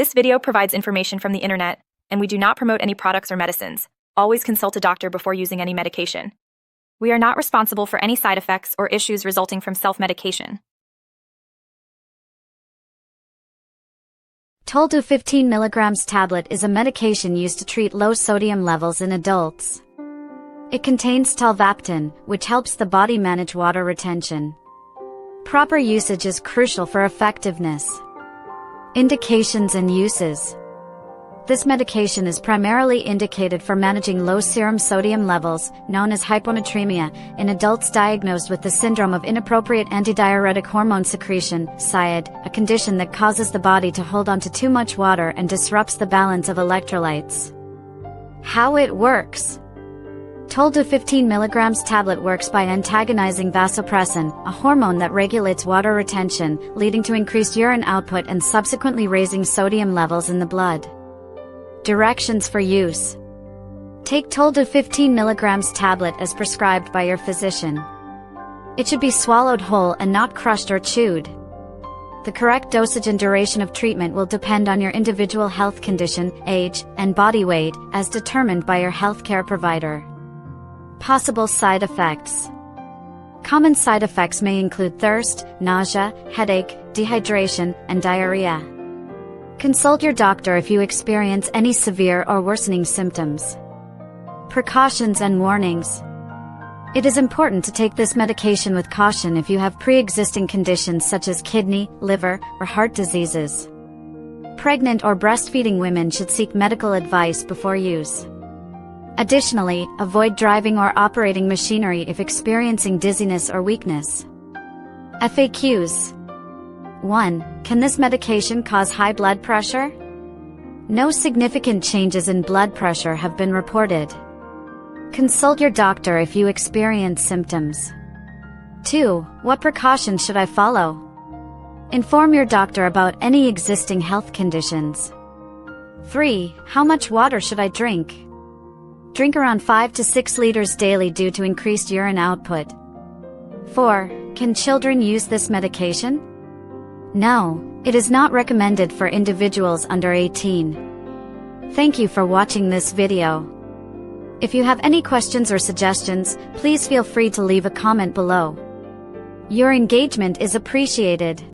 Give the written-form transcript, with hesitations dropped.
This video provides information from the internet, and we do not promote any products or medicines. Always consult a doctor before using any medication. We are not responsible for any side effects or issues resulting from self-medication. Toldew 15mg tablet is a medication used to treat low sodium levels in adults. It contains Tolvaptan, which helps the body manage water retention. Proper usage is crucial for effectiveness. Indications and uses. This medication is primarily indicated for managing low serum sodium levels, known as hyponatremia, in adults diagnosed with the syndrome of inappropriate antidiuretic hormone secretion, SIADH, a condition that causes the body to hold on to too much water and disrupts the balance of electrolytes. How it works. Toldew 15mg tablet works by antagonizing vasopressin, a hormone that regulates water retention, leading to increased urine output and subsequently raising sodium levels in the blood. Directions for use. Take Toldew 15mg tablet as prescribed by your physician. It should be swallowed whole and not crushed or chewed. The correct dosage and duration of treatment will depend on your individual health condition, age, and body weight, as determined by your healthcare provider. Possible side effects. Common side effects may include thirst, nausea, headache, dehydration, and diarrhea. Consult your doctor if you experience any severe or worsening symptoms. Precautions and warnings. It is important to take this medication with caution if you have pre-existing conditions such as kidney, liver, or heart diseases. Pregnant or breastfeeding women should seek medical advice before use. Additionally, avoid driving or operating machinery if experiencing dizziness or weakness. FAQs. 1. Can this medication cause high blood pressure? No significant changes in blood pressure have been reported. Consult your doctor if you experience symptoms. 2. What precautions should I follow? Inform your doctor about any existing health conditions. 3. How much water should I drink? Drink around 5 to 6 liters daily due to increased urine output. 4. Can children use this medication? No, it is not recommended for individuals under 18. Thank you for watching this video. If you have any questions or suggestions, please feel free to leave a comment below. Your engagement is appreciated.